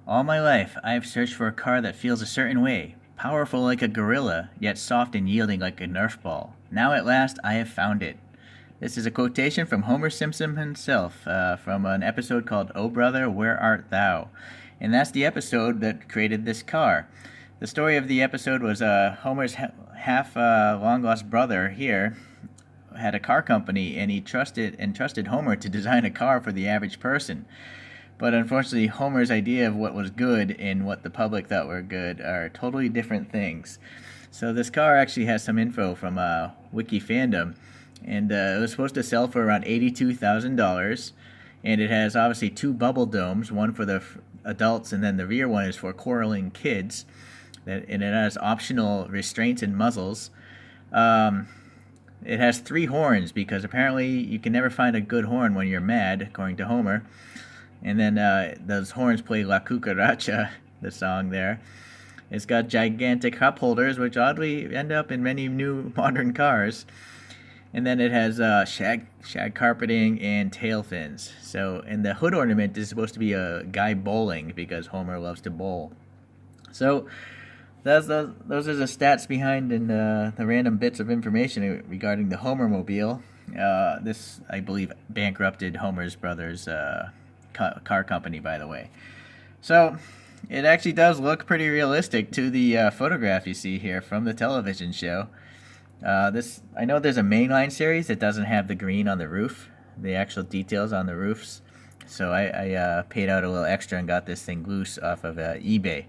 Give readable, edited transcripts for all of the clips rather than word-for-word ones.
All my life, I have searched for a car that feels a certain way, powerful like a gorilla, yet soft and yielding like a Nerf ball. Now at last, I have found it. This is a quotation from Homer Simpson himself, from an episode called "Oh Brother, Where Art Thou?" And that's the episode that created this car. The story of the episode was Homer's half long lost brother here had a car company, and he trusted Homer to design a car for the average person. But unfortunately, Homer's idea of what was good and what the public thought were good are totally different things. So this car actually has some info from Wiki Fandom, and it was supposed to sell for around $82,000, and it has obviously two bubble domes, one for the adults, and then the rear one is for quarreling kids. And it has optional restraints and muzzles. Um, it has three horns because apparently you can never find a good horn when you're mad, according to Homer. And then those horns play La Cucaracha, the song there. It's got gigantic cup holders, which oddly end up in many new modern cars. And then it has shag carpeting and tail fins. So, and the hood ornament is supposed to be a guy bowling because Homer loves to bowl. So, those are the stats behind and the random bits of information regarding the Homer Mobile. This, I believe, bankrupted Homer's brother's car company, by the way. So it actually does look pretty realistic to the photograph you see here from the television show. This I know there's a mainline series that doesn't have the green on the roof, the actual details on the roofs. So I paid out a little extra and got this thing loose off of eBay,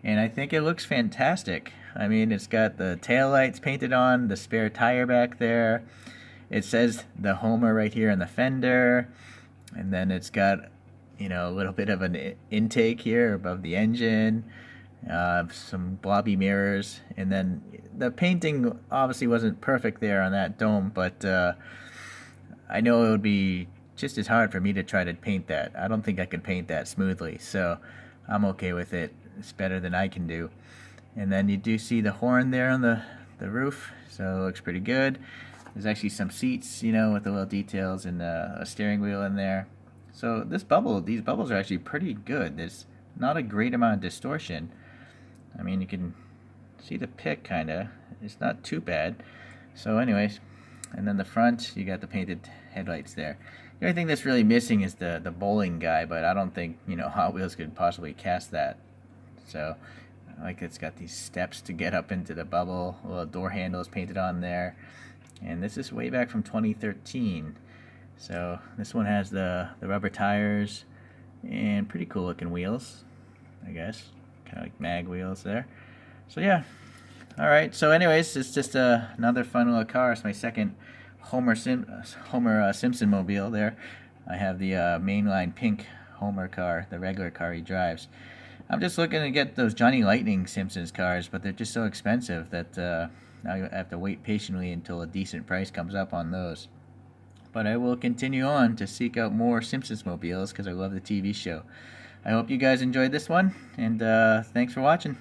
and I think it looks fantastic. I mean, it's got the tail lights painted on, the spare tire back there. It says the Homer right here in the fender, and then it's got a little bit of an intake here above the engine, some blobby mirrors, and then the painting obviously wasn't perfect there on that dome, but I know it would be just as hard for me to try to paint that. I don't think I could paint that smoothly, so I'm okay with it. It's better than I can do. And then you do see the horn there on the roof, so it looks pretty good. There's actually some seats, with the little details and a steering wheel in there. So these bubbles are actually pretty good. There's not a great amount of distortion. I mean, you can see the pick kinda. It's not too bad. So anyways, and then the front, you got the painted headlights there. The only thing that's really missing is the bowling guy, but I don't think, Hot Wheels could possibly cast that. So, like, it's got these steps to get up into the bubble, a little door handles painted on there. And this is way back from 2013. So this one has the rubber tires and pretty cool looking wheels, I guess. Kind of like mag wheels there. So yeah. Alright, so anyways, it's just another fun little car. It's my second Homer Simpson mobile there. I have the mainline pink Homer car, the regular car he drives. I'm just looking to get those Johnny Lightning Simpsons cars, but they're just so expensive that I have to wait patiently until a decent price comes up on those. But I will continue on to seek out more Simpsons mobiles because I love the TV show. I hope you guys enjoyed this one, and thanks for watching.